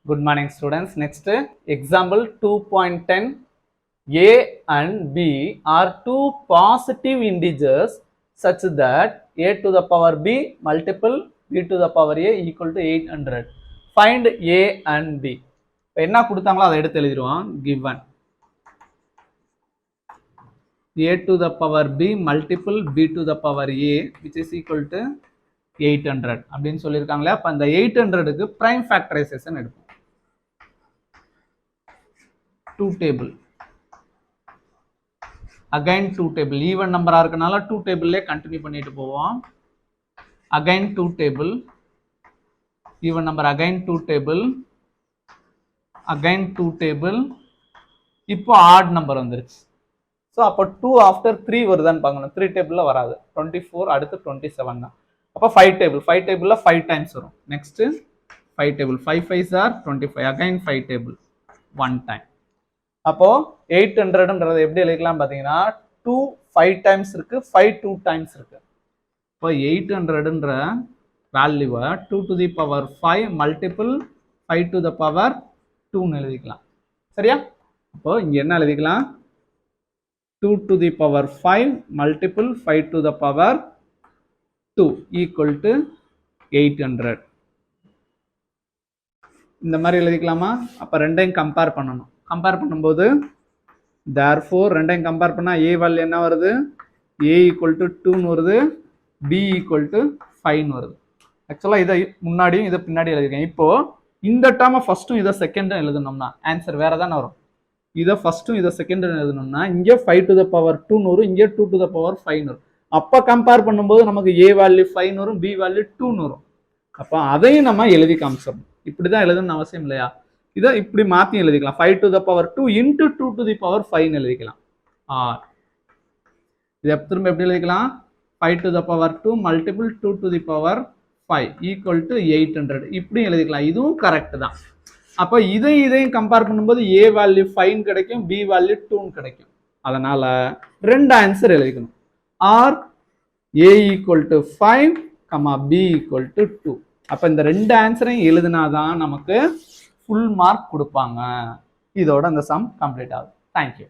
Good morning students. Next example 2.10. A and B are two positive integers such that a to the power b multiple b to the power a equal to 800. Find a and b. என்ன கொடுத்தாங்களோ அதை எடுத்து எழுதிடுவோம். Given a to the power b multiple b to the power a which is equal to 800 அப்படின்னு சொல்லியிருக்காங்களே. அப்போ அந்த 800க்கு prime factorization எடுப்போம். 2 table. Again 2 table. Even number இருக்கனால 2 table continue பண்ணிட்டு போவோம். Again 2 table. Even number again 2 table. Again 2 table. இப்போ odd number வந்துருச்சு. So அப்போ 2 after 3 வருதான்னு பார்க்கணும். 3 டேபிளில் வராது. 24 அடுத்து 27 தான். அப்போ 5 டேபிள். 5 டேபிளில் 5 டைம்ஸ் வரும். Next 5 table. 5 5s are 25. Again 5 table 1 time. அப்போ 800ன்றது எப்படி எழுதிக்கலாம் பார்த்தீங்கன்னா 2 5 டைம்ஸ் இருக்கு, 5 2 டைம்ஸ் இருக்கு. இப்போ 800ன்ற வேல்யூவை 2 to the power 5 multiple 5 to the power 2ன்னு எழுதிக்கலாம். சரியா? அப்போ இங்க என்ன எழுதிக்கலாம்? 2 to the power 5 multiple 5 to the power 2 equal to 800. இந்த மாதிரி எழுதிக்கலாமா? அப்போ ரெண்டையும் கம்பேர் பண்ணணும். கம்பேர் பண்ணும்போது therefore ரெண்டையும் கம்பேர் பண்ணால் a வேல்யூ என்ன வருது? a equal to 2ன்னு வருது, b equal to 5ன்னு வருது. ஆக்சுவலாக இதை முன்னாடியும் இதை பின்னாடி எழுதிருக்கேன். இப்போ இந்த டேர்மை ஃபர்ஸ்ட்டும் இதை செகண்டும் எழுதணும்னா ஆன்சர் வேற தானே வரும். இதை ஃபர்ஸ்ட்டும் இதை செகண்டும் எழுதணும்னா இங்கே 5 to the power 2ன்னு வரும், இங்கே 2 to the power 5ன்னு வரும். அப்போ கம்பேர் பண்ணும்போது நமக்கு a வேல்யூ 5ன்னு வரும், b வேல்யூ 2ன்னு வரும். அப்போ அதையும் நம்ம எழுதி காமிச்சிடணும். இப்படி தான் எழுதணும்னு அவசியம் இல்லையா? இதை இப்படி மாற்றி எழுதிக்கலாம். 5 to the power 2 into 2 to the power 5ன்னு எழுதிக்கலாம். ஆர் இதை திரும்ப எப்படி எழுதிக்கலாம்? 5 to the power 2 multiple 2 to the power 5 equal to 800. இப்படி எழுதிக்கலாம். இதுவும் கரெக்ட் தான். அப்போ இதையும் கம்பேர் பண்ணும்போது a வேல்யூ 5 கிடைக்கும், b வேல்யூ 2 கிடைக்கும். அதனால ரெண்டு ஆன்சர் எழுதிக்கணும். Or a equal to 5, b equal to 2. அப்போ இந்த ரெண்டு ஆன்சரையும் எழுதினாதான் நமக்கு ஃபுல் மார்க் கொடுப்பாங்க. இதோட அந்த சம் கம்ப்ளீட் ஆகுது. தேங்க்யூ.